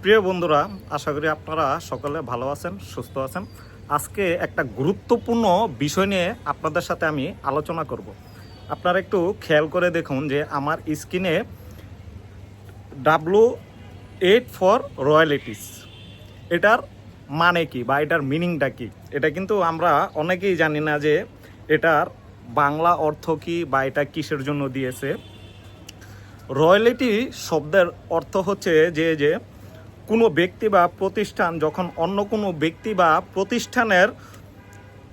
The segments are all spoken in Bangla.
প্রিয় বন্ধুরা, আশা করি আপনারা সকলে ভালো আছেন, সুস্থ আছেন। আজকে একটা গুরুত্বপূর্ণ বিষয় নিয়ে আপনাদের সাথে আমি আলোচনা করব। আপনারা একটু খেয়াল করে দেখুন যে আমার স্ক্রিনে W8 ফর রয়্যালিটিস, এটার মানে কি বা এটার মিনিংটা কি, এটা কিন্তু আমরা অনেকেই জানি না যে এটার বাংলা অর্থ কি বা এটা কিসের জন্য দিয়েছে। রয়্যালিটি শব্দের অর্থ হচ্ছে যে কোনো ব্যক্তি বা প্রতিষ্ঠান যখন অন্য কোনো ব্যক্তি বা প্রতিষ্ঠানের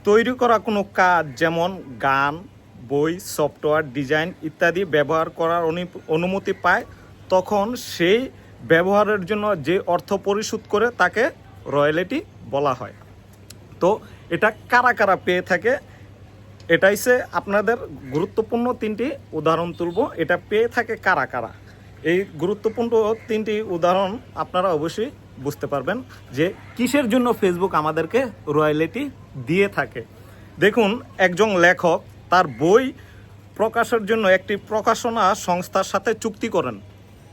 তৈরি করা কোনো কাজ, যেমন গান, বই, সফটওয়্যার, ডিজাইন ইত্যাদি ব্যবহার করার অনুমতি পায়, তখন সেই ব্যবহারের জন্য যে অর্থ পরিশোধ করে তাকে রয়্যালিটি বলা হয়। তো এটা কারা কারা পেয়ে থাকে, এটাই সে আপনাদের গুরুত্বপূর্ণ তিনটি উদাহরণ তুলব। এটা পেয়ে থাকে কারা কারা, এই গুরুত্বপূর্ণ তিনটি উদাহরণ আপনারা অবশ্যই বুঝতে পারবেন যে কিসের জন্য ফেসবুক আমাদেরকে রয়্যালিটি দিয়ে থাকে। দেখুন, একজন লেখক তার বই প্রকাশের জন্য একটি প্রকাশনা সংস্থার সাথে চুক্তি করেন,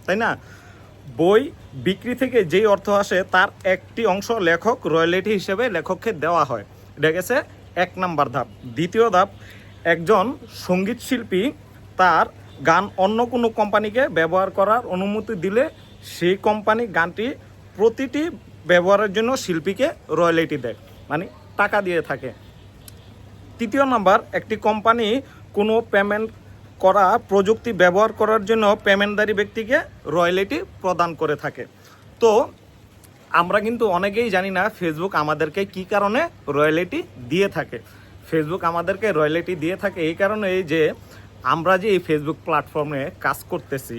তাই না? বই বিক্রি থেকে যেই অর্থ আসে তার একটি অংশ লেখক রয়্যালিটি হিসেবে লেখককে দেওয়া হয়। এটা গেছে এক নাম্বার ধাপ। দ্বিতীয় ধাপ, একজন সঙ্গীত শিল্পী তার গান অন্য কোনো কোম্পানিকে ব্যবহার করার অনুমতি দিলে সেই কোম্পানি গানটি প্রতিটি ব্যবহারের জন্য শিল্পীকে রয়্যালিটি দেয়, মানে টাকা দিয়ে থাকে। তৃতীয় নাম্বার, একটি কোম্পানি কোনো পেমেন্ট করা প্রযুক্তি ব্যবহার করার জন্য পেমেন্টদারি ব্যক্তিকে রয়্যালিটি প্রদান করে থাকে। তো আমরা কিন্তু অনেকেই জানি না ফেসবুক আমাদেরকে কি কারণে রয়্যালিটি দিয়ে থাকে। ফেসবুক আমাদেরকে রয়্যালিটি দিয়ে থাকে এই কারণে যে আমরা যে এই ফেসবুক প্ল্যাটফর্মে কাজ করতেছি,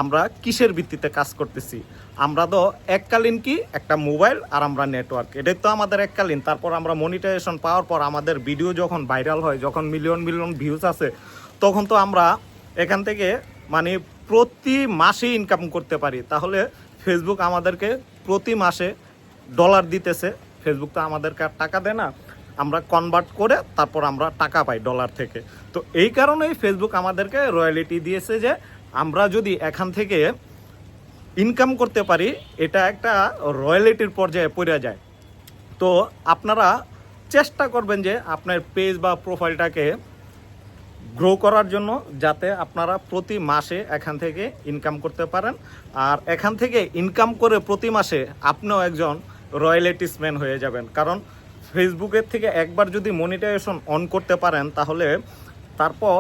আমরা কিসের ভিত্তিতে কাজ করতেছি? আমরা তো এককালীন কি একটা মোবাইল আর আমরা নেটওয়ার্ক, এটাই তো আমাদের এককালীন। তারপর আমরা মনিটাইজেশন পাওয়ার পর আমাদের ভিডিও যখন ভাইরাল হয়, যখন মিলিয়ন মিলিয়ন ভিউজ আসে, তখন তো আমরা এখান থেকে মানে প্রতি মাসে ইনকাম করতে পারি। তাহলে ফেসবুক আমাদেরকে প্রতি মাসে ডলার দিতেছে। ফেসবুক তো আমাদেরকে আর টাকা দেয় না, আমরা কনভার্ট করে তারপর আমরা টাকা পাই ডলার থেকে। তো এই কারণেই ফেসবুক আমাদেরকে রয়্যালিটি দিয়েছে যে আমরা যদি এখান থেকে ইনকাম করতে পারি, এটা একটা রয়্যালিটির পর্যায়ে পড়ে যায়। তো আপনারা চেষ্টা করবেন যে আপনার পেজ বা প্রোফাইলটাকে গ্রো করার জন্য, যাতে আপনারা প্রতি মাসে এখান থেকে ইনকাম করতে পারেন। আর এখান থেকে ইনকাম করে প্রতি মাসে আপনিও একজন রয়্যালিটিসম্যান হয়ে যাবেন। কারণ ফেসবুকের থেকে একবার যদি মনিটাইজেশন অন করতে পারেন, তাহলে তারপর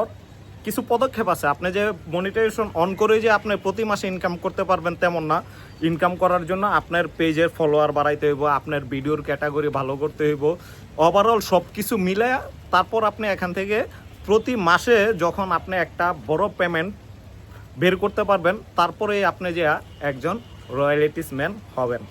কিছু পদক্ষেপ আছে। আপনি যে মনিটাইজেশন অন করে যে আপনি প্রতি মাসে ইনকাম করতে পারবেন তেমন না। ইনকাম করার জন্য আপনার পেজের ফলোয়ার বাড়াইতে হইব, আপনার ভিডিওর ক্যাটাগরি ভালো করতে হইব, ওভারঅল সব কিছু মিলে তারপর আপনি এখান থেকে প্রতি মাসে যখন আপনি একটা বড় পেমেন্ট বের করতে পারবেন, তারপরে আপনি যে একজন রয়্যালিটিসম্যান হবেন।